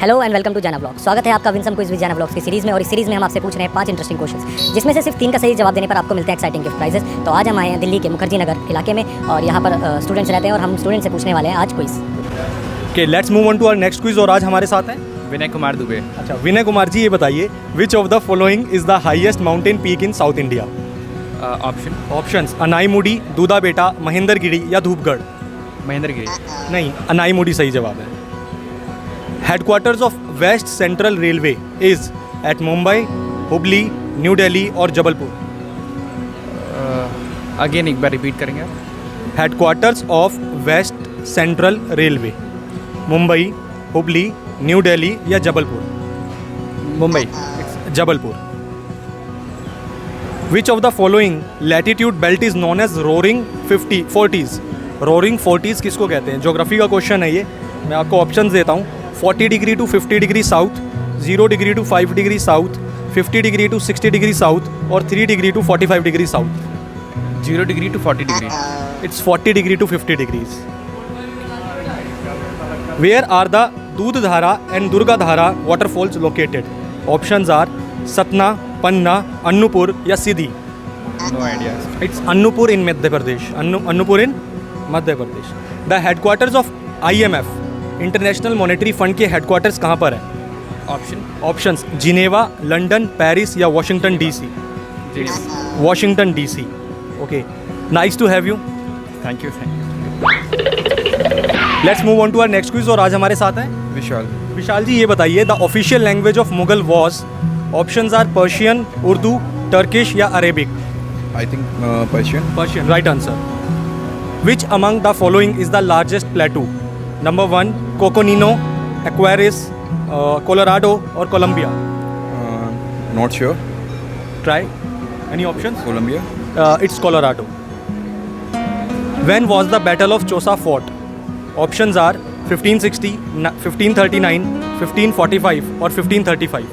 Hello and welcome to जाना blog. स्वागत है आपका विंसम क्विज विद जाना ब्लॉग्स की सीरीज़ में। और इस सीरीज़ में हम आपसे पूछ रहे हैं 5 इंटरेस्टिंग क्वेश्चंस, जिसमें से सिर्फ 3 का सही जवाब देने पर आपको मिलते हैं एक्साइटिंग गिफ्ट प्राइजेस। तो आज हम आए हैं दिल्ली के मुखर्जी नगर इलाके में और यहाँ पर स्टूडेंट्स रहते हैं और हम स्टूडेंट से पूछने वाले हैं आज quiz. Okay, let's move on to our next quiz. और आज हमारे साथ हैं विनय कुमार दुबे। अच्छा विनय कुमार जी, ये बताइए which of the following is the highest mountain peak in south India? Options Anaimudi, Doddabetta, Mahendragiri या धूपगढ़। महेंद्रगिरी। नहीं, अनाईमुडी सही जवाब है। Headquarters of west central railway is at Mumbai, Hubli, new Delhi और जबलपुर। अगेन एक बार रिपीट करेंगे आप? Headquarters of west central railway, Mumbai, Hubli, new Delhi या Jabalpur. Mumbai. Jabalpur. Which of the following latitude belt is known as roaring 40s? Roaring 40s किसको कहते हैं? ज्योग्राफी का क्वेश्चन है ये। मैं आपको ऑप्शंस देता हूँ। 40 degree to 50 degree south, 0 degree to 5 degree south, 50 degree to 60 degree south और 3 degree to 45 degree south. 0 degree to 40 degree. It's 40 degree to 50 degrees. Where are the Dudhara and Durgadhara waterfalls located? Options are Satna, Panna, Annupur या Sidhi. No idea. It's Annupur in Madhya Pradesh. Annupur in Madhya Pradesh. The headquarters of IMF, International Monetary Fund के headquarters कहाँ पर है? Options Geneva, London, Paris या Washington DC. Washington DC. Okay, nice to have you. Thank you. Let's move on to our next quiz. और आज हमारे साथ हैं विशाल। विशाल जी, ये बताइए the official language of Mughal was. Options are Persian, Urdu, Turkish या Arabic. I think Persian. Right answer. Which among the following is the largest plateau? Number 1 Coconino, Aquarius, Colorado और Columbia. Not sure. Try any options? Columbia. It's Colorado. When was the Battle of Chosa fought? Options are 1560, 1539, 1545 or 1535.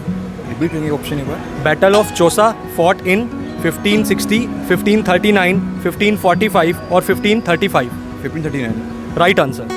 Repeat करेंगे option एक बार? Battle of Chosa fought in 1560, 1539, 1545 or 1535. 1539. Right answer.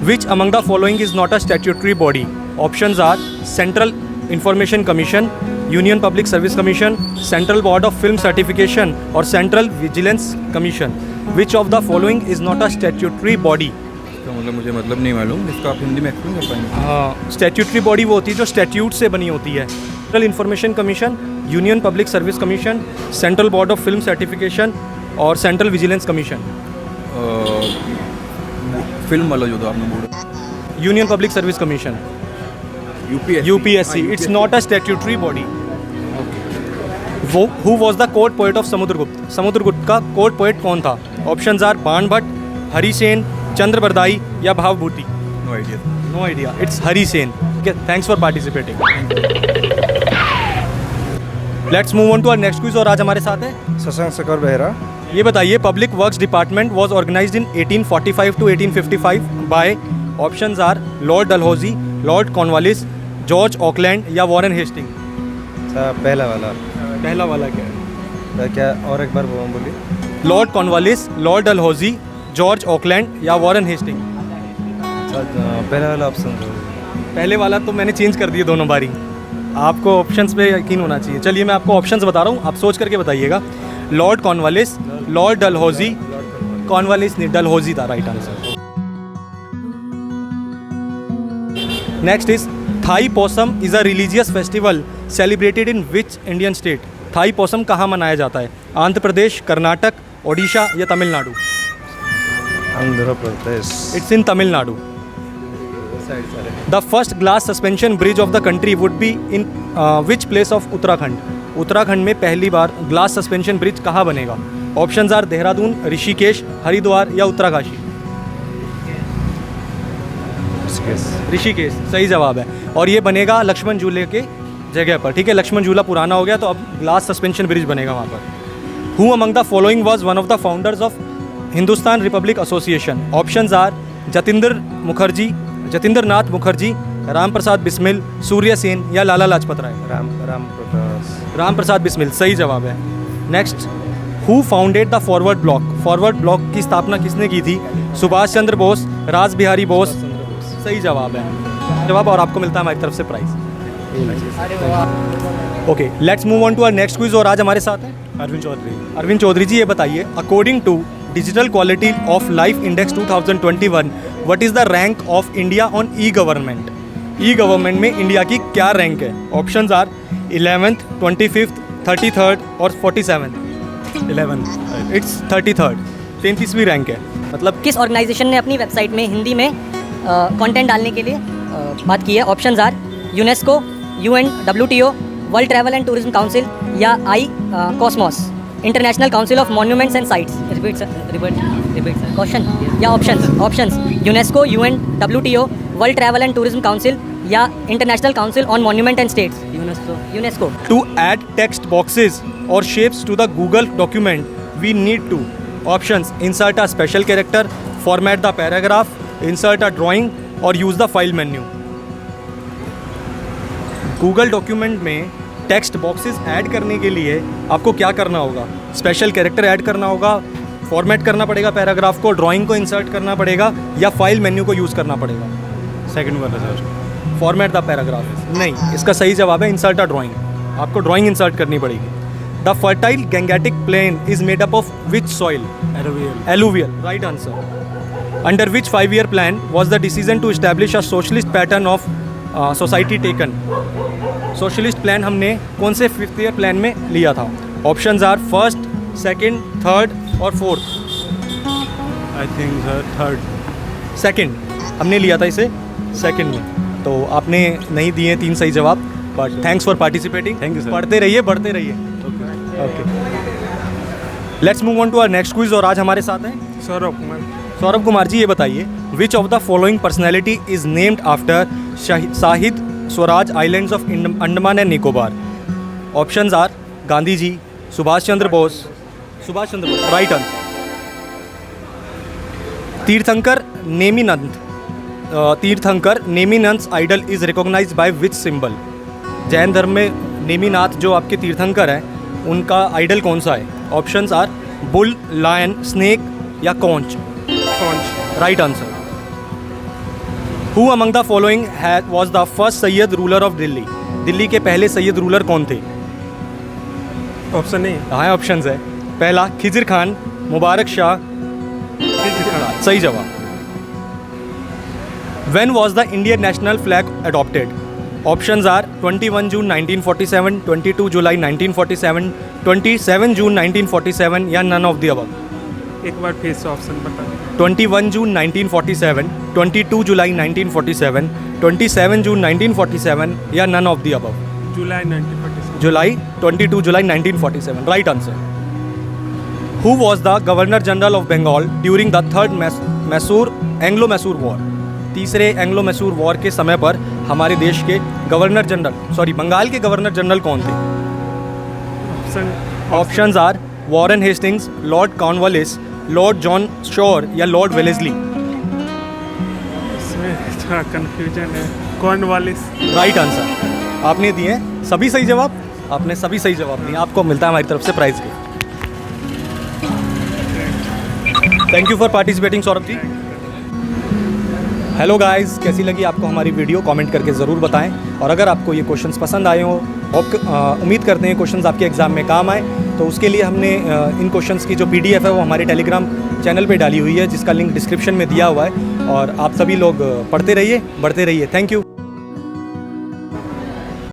Which among the following is not a statutory body? Options are Central Information Commission, Union Public Service Commission, Central Board of Film Certification or Central Vigilance Commission. Which of the following is not a statutory body? इसका मुझे नहीं मालूम। इसका आप हिंदी में explain कर पाएंगे? हाँ, स्टैट्यूटरी बॉडी वो होती है जो स्टैट्यूट से बनी होती है। Central information commission, union public service commission, central board of film certification और सेंट्रल विजिलेंस कमीशन। फिल्म वाला जो था आपने बोला? Union public service commission, UPSC. It's not a statutory body. Who was the court poet of Samudragupta? Samudragupta का court poet कौन था? Options are बाण भट्ट, हरिसेन, चंद्रबरदाई या Bhavabhuti. No idea. No idea. It's Harisena. Thanks for participating. Let's move on to our next quiz. और आज हमारे साथ है शशांक शेखर बेहरा। ये बताइए public works department was organised in 1845 to 1855 by. Options are lord Dalhousie, lord Cornwallis, George Auckland या Warren Hasting. पहला वाला। पहला वाला क्या है? क्या और एक बार बोलिए? Lord Cornwallis, Lord Dalhousie, George Auckland या वॉरेन हेस्टिंग। पहला वाला ऑप्शन। पहले वाला तो मैंने चेंज कर दिया दोनों बारी। आपको ऑप्शंस पे यकीन होना चाहिए। चलिए मैं आपको ऑप्शंस बता रहा हूँ, आप सोच करके बताइएगा। Lord Cornwallis, Lord Dalhousie, Cornwallis नहीं डलहौजी था right answer. Next is Thaipusam is a religious festival celebrated in which Indian state? Thaipusam कहाँ मनाया जाता है? आंध्र प्रदेश, कर्नाटक, ओडिशा या Tamil Nadu. Andhra Pradesh. It's in Tamil Nadu. The first glass suspension bridge of the country would be in which place of Uttarakhand? Uttarakhand में पहली बार glass suspension bridge कहाँ बनेगा? ऑप्शंस आर देहरादून, ऋषिकेश, हरिद्वार या उत्तराकाशी। ऋषिकेश सही जवाब है। और ये बनेगा लक्ष्मण झूले के जगह पर। ठीक है, लक्ष्मण झूला पुराना हो गया तो अब ग्लास सस्पेंशन ब्रिज बनेगा वहाँ पर। Who among the following was one of the founders of Hindustan republic association? Options are Jatindra Nath Mukherjee, Ram Prasad Bismil, Surya Sen या लाला लाजपत राय। राम प्रसाद बिस्मिल सही जवाब है। Next, who founded the forward block? Forward block की स्थापना किसने की थी? सुभाष चंद्र बोस, रास बिहारी बोस, सही जवाब है जवाब, और आपको मिलता है हमारी तरफ से prize. Okay, let's move on to our next quiz. और आज हमारे साथ हैं अरविंद चौधरी। अरविंद चौधरी जी, ये बताइए, according to digital quality of life index 2021 what is the rank of India on e government? E government में इंडिया की क्या रैंक है? Options are 11th, 25th, 33rd और 47th। 11th। It's 33rd, 33वीं rank है। मतलब किस ऑर्गेनाइजेशन ने अपनी वेबसाइट में हिंदी में कंटेंट डालने के लिए बात की है? Options are UNESCO, UN, WTO, world travel and tourism council या ICOMOS, international council of monuments and sites. Repeat question या options UNESCO, UN, WTO, world travel and tourism council या international council on monument and states. UNESCO. to add text boxes or shapes to the Google document, we need to options insert a special character, format the paragraph, insert a drawing or use the file menu। Google document में text boxes add करने के लिए आपको क्या करना होगा? Special character add करना होगा, फॉर्मेट करना पड़ेगा पैराग्राफ को, ड्राइंग को इंसर्ट करना पड़ेगा या फाइल मेन्यू को यूज़ करना पड़ेगा? सेकंड वाला सर। फॉर्मेट द पैराग्राफ नहीं, इसका सही जवाब है इंसर्ट अ ड्राइंग। आपको ड्राइंग इंसर्ट करनी पड़ेगी। The fertile Gangetic plain is made up of which soil? Alluvial, right answer. Under which 5-year plan was the decision to establish a socialist pattern of society taken? Socialist plan हमने कौन से 5th year plan में लिया था? Options are first, second, third और fourth. I think sir third. Second हमने लिया था इसे सेकंड में, तो आपने नहीं दिए 3 सही जवाब, but thanks for participating. Thank you, sir. पढ़ते रहिए, बढ़ते रहिए। Okay, let's move on to our next quiz. और आज हमारे साथ हैं सौरभ कुमार जी, ये बताइए, which of the following personality is named after Shaheed Swaraj islands of Andaman and Nicobar? Options are Gandhi ji, Subhash Chandra Bose, right answer. Tirthankar नेमिनंस idol is recognized by which symbol? Jain धर्म में नेमिनाथ जो आपके तीर्थंकर हैं उनका आइडल कौन सा है? Options are bull, lion, snake या conch. Right answer. Who among the following was the first Sayyid ruler of Delhi? Delhi के पहले सैयद रूलर कौन थे? ऑप्शन नहीं। हाँ, ऑप्शंस है। पहला खिजिर खान, मुबारक शाह, सही जवाब। When was the Indian national flag adopted? Options are 21 June 1947, 22 July 1947, 27 June 1947 या none of the above? एक बार फिर से ऑप्शन बता। 21 June 1947, 22 July 1947, 27 June 1947 या none of the above? July 1947। July 22 July 1947, right answer. Who was the Governor General of Bengal during the third Anglo-Mysore War? तीसरे Anglo Mysore war के समय पर हमारे देश के बंगाल के गवर्नर जनरल कौन थे? Options are Warren Hastings, lord Cornwallis, lord John Shore या लॉर्ड वेलेस्ली। इसमें थोड़ा कन्फ्यूजन है। कॉर्नवालिस। Right answer. आपने दिए सभी सही जवाब, आपने सभी सही जवाब दिए, आपको मिलता है हमारी तरफ से प्राइज भी। Thank you for participating Saurabh ji. Hello guys, कैसी लगी आपको हमारी वीडियो? कमेंट करके ज़रूर बताएं। और अगर आपको ये क्वेश्चंस पसंद आए हो, उम्मीद करते हैं क्वेश्चंस आपके एग्ज़ाम में काम आए, तो उसके लिए हमने इन क्वेश्चंस की जो PDF है वो हमारे टेलीग्राम चैनल पे डाली हुई है, जिसका लिंक डिस्क्रिप्शन में दिया हुआ है। और आप सभी लोग पढ़ते रहिए, बढ़ते रहिए। Thank you.